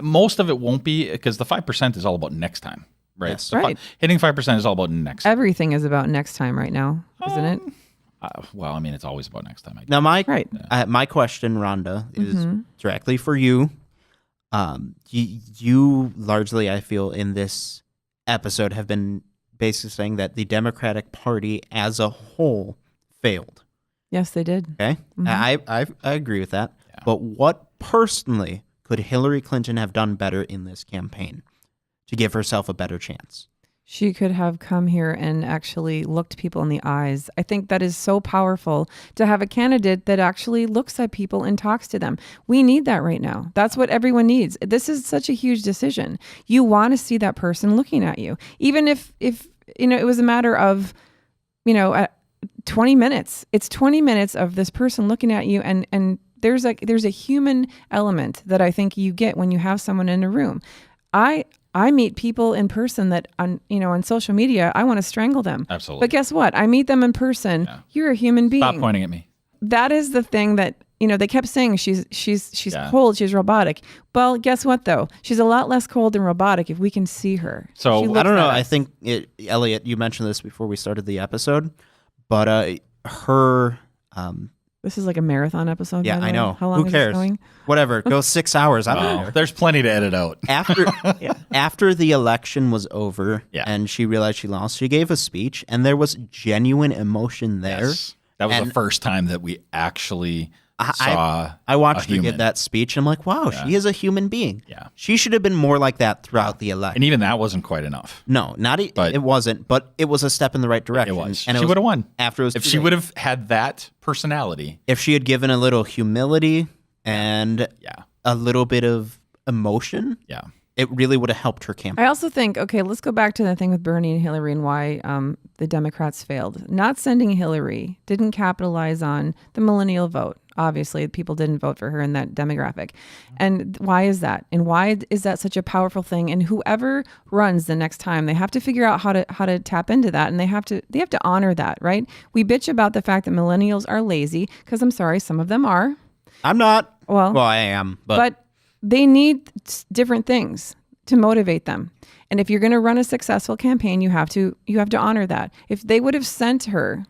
Most of it won't be, because the 5% is all about next time, right? Yes. So Right. hitting 5% is all about next time. Everything is about next time right now, isn't it? Well, I mean, it's always about next time. Now, my question, Rhonda, is directly for you. You largely, I feel, in this episode have been basically saying that the Democratic Party as a whole failed. Yes, they did. Okay, I agree with that. Yeah. But what personally could Hillary Clinton have done better in this campaign to give herself a better chance? She could have come here and actually looked people in the eyes. I think that is so powerful to have a candidate that actually looks at people and talks to them. We need that right now. That's what everyone needs. This is such a huge decision. You want to see that person looking at you. Even if it was a matter of 20 minutes. It's 20 minutes of this person looking at you, and there's a human element that I think you get when you have someone in a room. I meet people in person that on social media, I want to strangle them. Absolutely. But guess what? I meet them in person. Yeah. You're a human being. Stop pointing at me. That is the thing that, they kept saying she's cold, she's robotic. Well, guess what though? She's a lot less cold and robotic if we can see her. So She I looks don't know. at I us. think Elliot, you mentioned this before we started the episode, but her. This is like a marathon episode. Yeah, by the I way. know. How long Who is cares? this going? Whatever. Go 6 hours. I don't Oh, care. there's plenty to edit out. After the election was over and she realized she lost, she gave a speech, and there was genuine emotion there. Yes. That was the And- first time that we actually saw I watched a her human. get that speech, and I'm like, wow, she is a human being. Yeah. She should have been more like that throughout the election. And even that wasn't quite enough. No, But- it wasn't, but it was a step in the right direction. It was. And She would have won. After it was If too she late. would have had that personality. If she had given a little humility and Yeah. a little bit of emotion, Yeah. it really would have helped her campaign. I also think, okay, let's go back to the thing with Bernie and Hillary and why the Democrats failed. Not sending Hillary didn't capitalize on the millennial vote. Obviously, people didn't vote for her in that demographic. And why is that? And why is that such a powerful thing? And whoever runs the next time, they have to figure out how to tap into that, and they have to honor that, right? We bitch about the fact that millennials are lazy, because I'm sorry, some of them are. I'm not. Well, I am, but they need different things to motivate them. And if you're going to run a successful campaign, you have to honor that. If they would have sent her,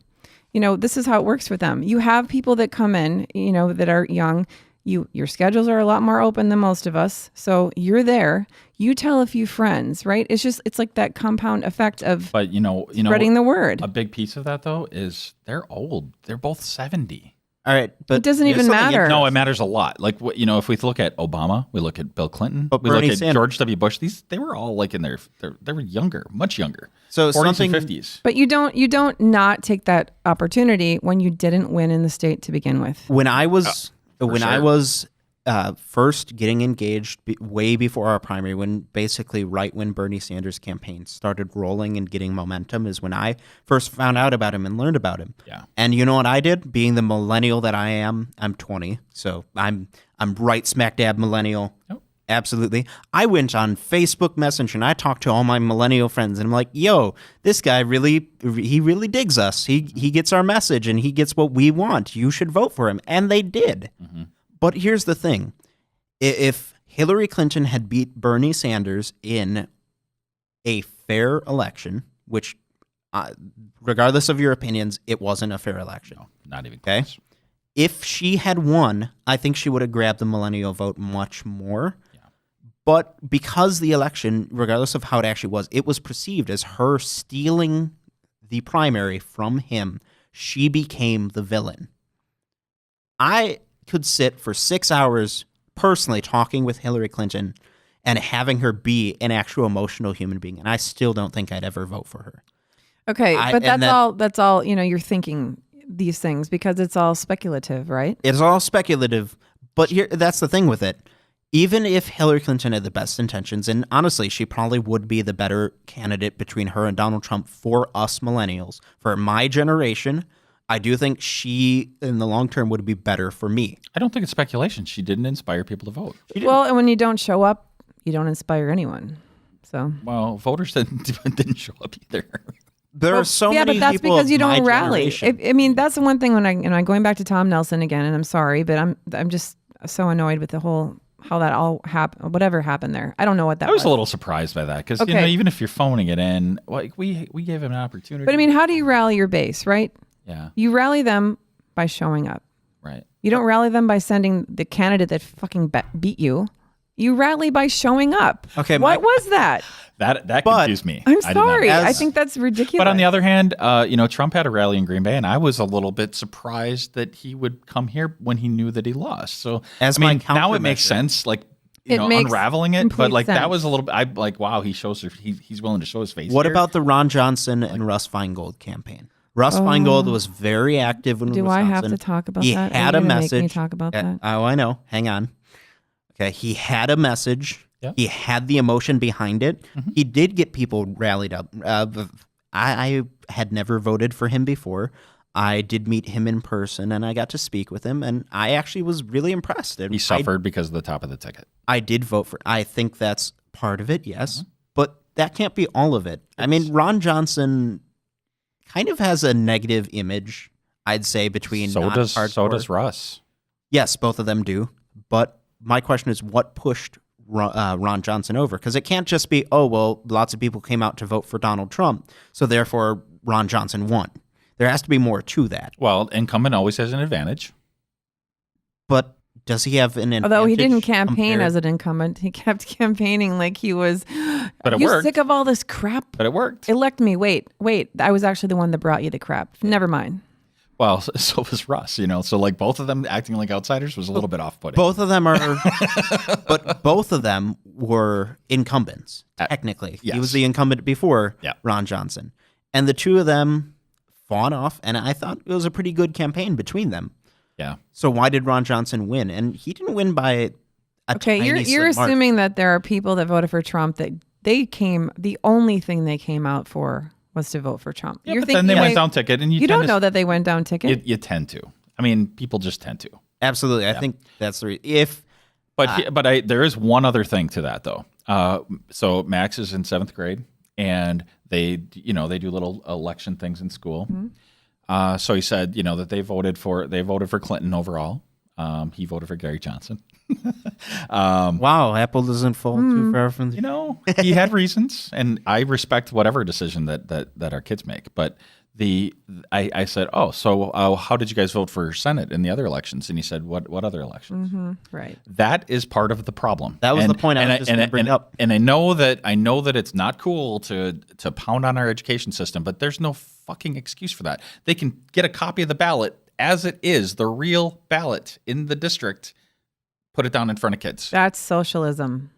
this is how it works with them. You have people that come in, that are young. Your schedules are a lot more open than most of us. So you're there. You tell a few friends, right? It's like that compound effect of But spreading the word. A big piece of that though is they're old. They're both 70. all right, but It doesn't here's even something matter. No, it matters a lot. Like if we look at Obama, we look at Bill Clinton, But we Bernie look at Sanders- George W. Bush. They were all like they were younger, much younger. So 40s something- and 50s. But you don't not take that opportunity when you didn't win in the state to begin with. When I was I sure. was first getting engaged way before our primary, when Bernie Sanders' campaign started rolling and getting momentum, is when I first found out about him and learned about him. Yeah. And you know what I did? Being the millennial that I am, I'm 20, so I'm right smack dab millennial. Yep. Absolutely. I went on Facebook Messenger and I talked to all my millennial friends, and I'm like, yo, this guy really digs us. He gets our message and he gets what we want. You should vote for him. And they did. Mm-hmm. But here's the thing. If Hillary Clinton had beat Bernie Sanders in a fair election, which regardless of your opinions, it wasn't a fair election. No, not even Okay. close. If she had won, I think she would have grabbed the millennial vote much more. Yeah. But because the election, regardless of how it actually was, it was perceived as her stealing the primary from him, she became the villain. I could sit for 6 hours personally talking with Hillary Clinton and having her be an actual emotional human being, and I still don't think I'd ever vote for her. Okay, but and that's all, you're thinking these things because it's all speculative, right? It's all speculative, but that's the thing with it. Even if Hillary Clinton had the best intentions, and honestly, she probably would be the better candidate between her and Donald Trump for us millennials, for my generation, I do think she, in the long term, would be better for me. I don't think it's speculation. She didn't inspire people to vote. Well, and when you don't show up, you don't inspire anyone. So Well, voters didn't show up either. There are so yeah, many but that's people because you of my don't rally. generation. That's the one thing when I'm going back to Tom Nelson again, and I'm sorry, but I'm just so annoyed with the whole how that all happened, whatever happened there. I don't know what that I was a little surprised by that because Okay. even if you're phoning it in, like we gave him an opportunity. But I mean, how do you rally your base, right? yeah, You rally them by showing up. right. You don't rally them by sending the candidate that fucking beat you. You rally by showing up. Okay, what was that? That But- confused me. I'm I did not- sorry. I As- think that's ridiculous. But on the other hand, Trump had a rally in Green Bay, and I was a little bit surprised that he would come here when he knew that he lost. So As I mean, my now it makes countermeasure. sense, like It makes unraveling it. But complete like that sense. was a little. I like wow, he's willing to show his face. What here. about the Ron Johnson and Russ Feingold campaign? Russ Feingold was very active in Do Wisconsin. I have to talk about He that? Are had you a gonna message. Make me talk about that. Oh, I know. Hang on. Okay, he had a message. Yeah. He had the emotion behind it. Mm-hmm. He did get people rallied up. I had never voted for him before. I did meet him in person, and I got to speak with him, and I actually was really impressed. And He suffered because of the top of the ticket. I did vote for. I think that's part of it, yes, Mm-hmm. but that can't be all of it. I mean, Ron Johnson kind of has a negative image, I'd say, between So not does hardcore. Russ. Yes, both of them do. But my question is, what pushed Ron Johnson over? Because it can't just be, oh, well, lots of people came out to vote for Donald Trump, so therefore Ron Johnson won. There has to be more to that. Well, incumbent always has an advantage. But does he have an advantage? Although he didn't campaign compared- as an incumbent, he kept campaigning like he was. But it you worked. sick of all this crap? But it worked. Elect me. Wait. I was actually the one that brought you the crap. Never mind. Well, so was Russ. So like both of them acting like outsiders was a little bit off-putting. Both of them are, but both of them were incumbents, technically. yes. He was the incumbent before Yeah. Ron Johnson. And the two of them fought off, and I thought it was a pretty good campaign between them. Yeah. So why did Ron Johnson win? And he didn't win by a Okay, tiny you're slim margin. assuming that there are people that voted for Trump that the only thing they came out for was to vote for Trump. Yeah, You're but then they thinking, went down ticket, and You don't know that they went down ticket. You tend to. I mean, people just tend to. Absolutely. I think that's the if But there is one other thing to that though. So Max is in 7th grade, and they do little election things in school. So he said that they voted for Clinton overall. He voted for Gary Johnson. wow, Apple doesn't fall too far from the He had reasons, and I respect whatever decision that our kids make. But I said, so how did you guys vote for Senate in the other elections? And he said, what other elections? Right. That is part of the problem. That was the point I was just gonna bring up. And I know that it's not cool to pound on our education system, but there's no fucking excuse for that. They can get a copy of the ballot as it is, the real ballot in the district, put it down in front of kids. That's socialism.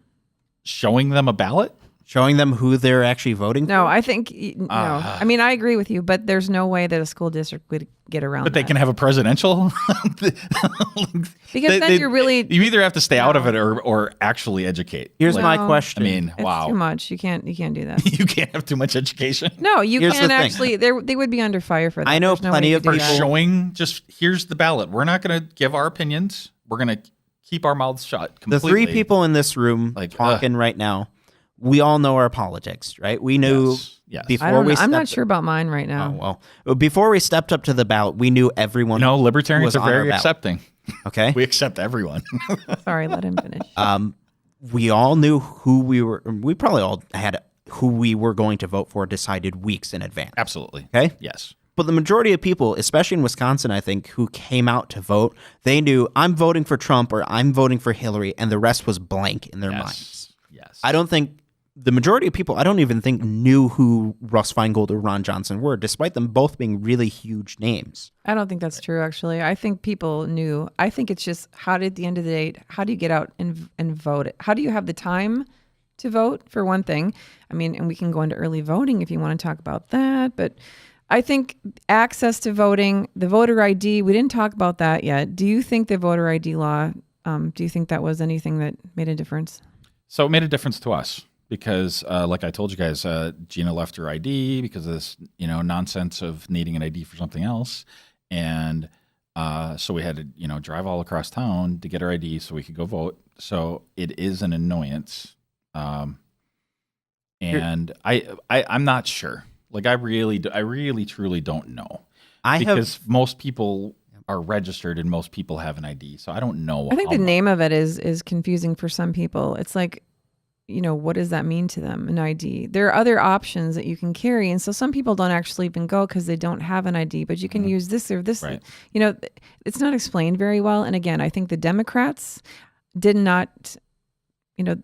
Showing them a ballot? showing them who they're actually voting No, for. I think no. I mean, I agree with you, but there's no way that a school district would get around. But they that. can have a presidential. Because then you're really- you either have to stay out of it or actually educate. Here's Like, my No. question. I mean, It's wow, too much. You can't do that. you can't have too much education. No, you Here's can't the thing. actually. They would be under fire for that. I know There's no way plenty you of could do For that. showing, just here's the ballot. We're not going to give our opinions. We're going to keep our mouths shut the completely. three people in this room Like, talking right now, we all know our politics, right? We knew Yes. before I don't we know. I'm not stepped- sure about mine right now. Oh, well, before we stepped up to the ballot, we knew everyone. You know, libertarians was are on our very ballot. accepting. Okay. We accept everyone. Sorry, let him finish. We all knew who we were. We probably all had who we were going to vote for decided weeks in advance. Absolutely. Okay. Yes. But the majority of people, especially in Wisconsin, I think, who came out to vote, they knew I'm voting for Trump or I'm voting for Hillary, and the rest was blank in their minds. Yes. I don't think the majority of people, I don't even think, knew who Russ Feingold or Ron Johnson were, despite them both being really huge names. I don't think that's true, actually. I think people knew. I think it's just at the end of the day, how do you get out and vote? How do you have the time to vote, for one thing? I mean, and we can go into early voting if you want to talk about that, but I think access to voting, the voter ID, we didn't talk about that yet. Do you think the voter ID law, do you think that was anything that made a difference? So it made a difference to us because, like I told you guys, Gina left her ID because of this, nonsense of needing an ID for something else. And so we had to, drive all across town to get her ID so we could go vote. So it is an annoyance. And I'm not sure. Like I really truly don't know. Because most people are registered and most people have an ID. So I don't know. I think the name of it is confusing for some people. It's like, what does that mean to them, an ID? There are other options that you can carry. And so some people don't actually even go because they don't have an ID, but you can use this or this. Right. It's not explained very well. And again, I think the Democrats did not...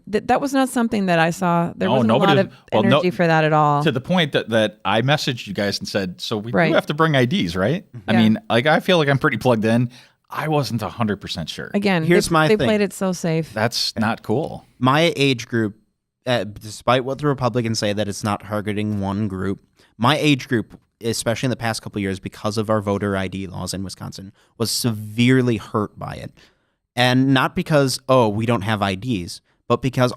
that was not something that I saw. There wasn't a lot of energy for that at all. To the point that I messaged you guys and said, so we do Right. have to bring IDs, right? I mean, I feel like I'm pretty plugged in. I wasn't 100% sure. Again, Here's my they thing. played it so safe. That's not cool. My age group, despite what the Republicans say that it's not targeting one group, my age group, especially in the past couple of years, because of our voter ID laws in Wisconsin, was severely hurt by it. And not because, we don't have IDs, but because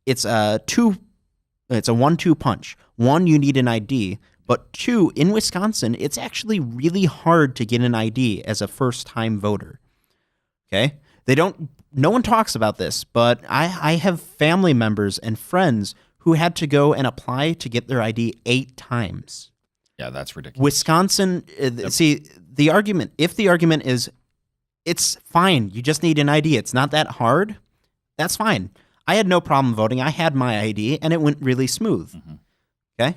it's a 1-2 punch. One, you need an ID, but two, in Wisconsin, it's actually really hard to get an ID as a first-time voter. Okay? No one talks about this, but I have family members and friends who had to go and apply to get their ID 8 times. Yeah, that's ridiculous. Wisconsin, see, the argument is it's fine, you just need an ID, it's not that hard, that's fine. I had no problem voting. I had my ID, and it went really smooth. Mm-hmm. Okay?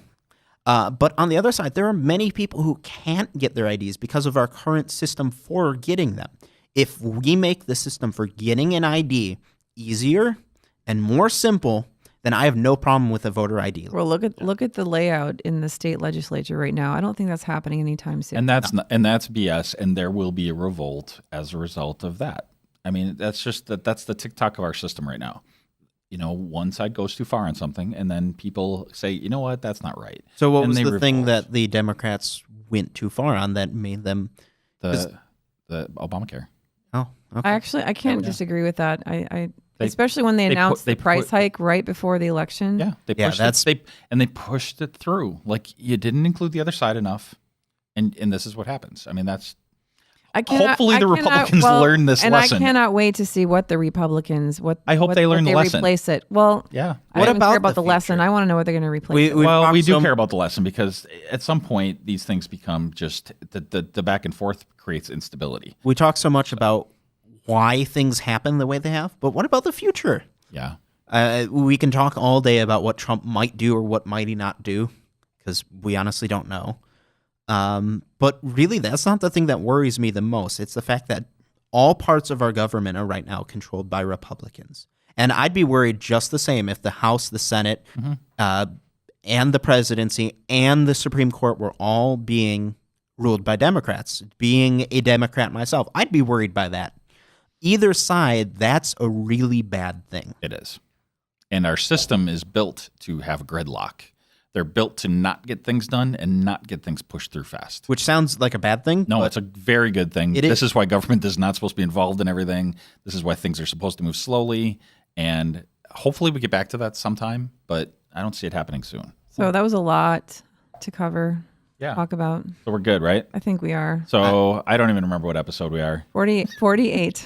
But on the other side, there are many people who can't get their IDs because of our current system for getting them. If we make the system for getting an ID easier and more simple, then I have no problem with a voter ID. Well, look at the layout in the state legislature right now. I don't think that's happening anytime soon. And that's BS, and there will be a revolt as a result of that. I mean, that's the TikTok of our system right now. One side goes too far on something, and then people say, you know what, that's not right. So what and was the revolt. thing that the Democrats went too far on that made them... The Obamacare. Oh, okay. I can't disagree with that. Especially when they announced the price hike right before the election. Yeah, they pushed it through. Like you didn't include the other side enough, and this is what happens. I mean, hopefully the Republicans learn this lesson. And I cannot wait to see what the Republicans I hope they learn the lesson. Replace it. Well, yeah. I don't care about the lesson. I want to know what they're going to replace it. We do care about the lesson because at some point these things become just the back and forth creates instability. We talk so much about why things happen the way they have, but what about the future? Yeah. We can talk all day about what Trump might do or what might he not do because we honestly don't know. But really, that's not the thing that worries me the most. It's the fact that all parts of our government are right now controlled by Republicans. And I'd be worried just the same if the House, the Senate, and the presidency and the Supreme Court were all being ruled by Democrats. Being a Democrat myself, I'd be worried by that. Either side, that's a really bad thing. It is. And our system is built to have gridlock. They're built to not get things done and not get things pushed through fast. Which sounds like a bad thing. No, it's a very good thing. This is why government is not supposed to be involved in everything. This is why things are supposed to move slowly. And hopefully we get back to that sometime, but I don't see it happening soon. So that was a lot to cover, talk about. So we're good, right? I think we are. So I don't even remember what episode we are. 48. 48.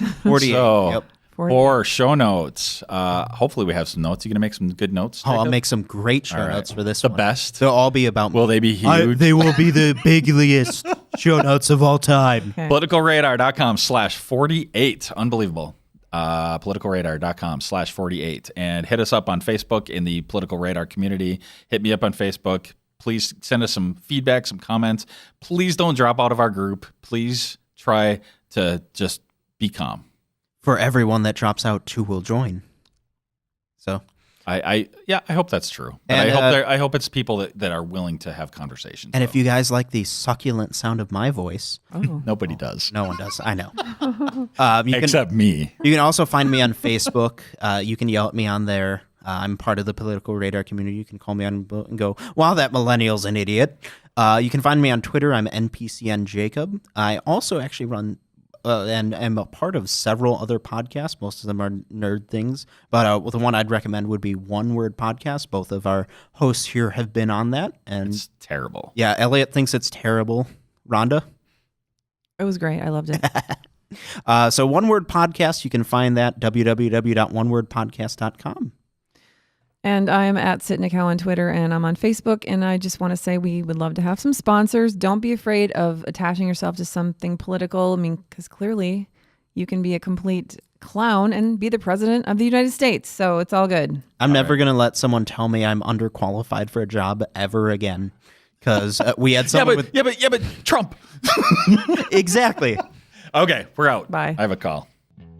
So, Yep. For show notes, hopefully we have some notes. You gonna make some good notes? Oh, I'll Jacob? make some great show All right. notes for this The one. best. They'll all be about Will they be huge? They will be the biggest show notes of all time. Okay. PoliticalRadar.com/48. Unbelievable. PoliticalRadar.com/48. And hit us up on Facebook in the Political Radar community. Hit me up on Facebook. Please send us some feedback, some comments. Please don't drop out of our group. Please try to just be calm. For everyone that drops out, 2 will join. So I hope that's true. But And, I hope it's people that are willing to have conversations. and if you guys like the succulent sound of my voice, Oh. Nobody does. no one does. I know. You can Except me. You can also find me on Facebook. You can yell at me on there. I'm part of the Political Radar community. You can call me on and go, wow, that millennial's an idiot. You can find me on Twitter. I'm NPCN Jacob. I also actually run and am a part of several other podcasts. Most of them are nerd things. But the one I'd recommend would be One Word Podcast. Both of our hosts here have been on that. And It's terrible. yeah, Elliot thinks it's terrible. Rhonda? It was great. I loved it. So One Word Podcast, you can find that www.onewordpodcast.com. And I'm at Sitnicow on Twitter, and I'm on Facebook. And I just want to say we would love to have some sponsors. Don't be afraid of attaching yourself to something political. I mean, because clearly you can be a complete clown and be the president of the United States. So it's all good. I'm never going to let someone tell me I'm underqualified for a job ever again. Because we had someone with... but Trump. Exactly. Okay, we're out. Bye. I have a call.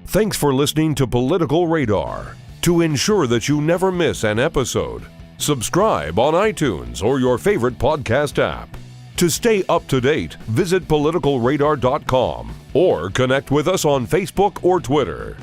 Thanks for listening to Political Radar. To ensure that you never miss an episode, subscribe on iTunes or your favorite podcast app. To stay up to date, visit politicalradar.com or connect with us on Facebook or Twitter.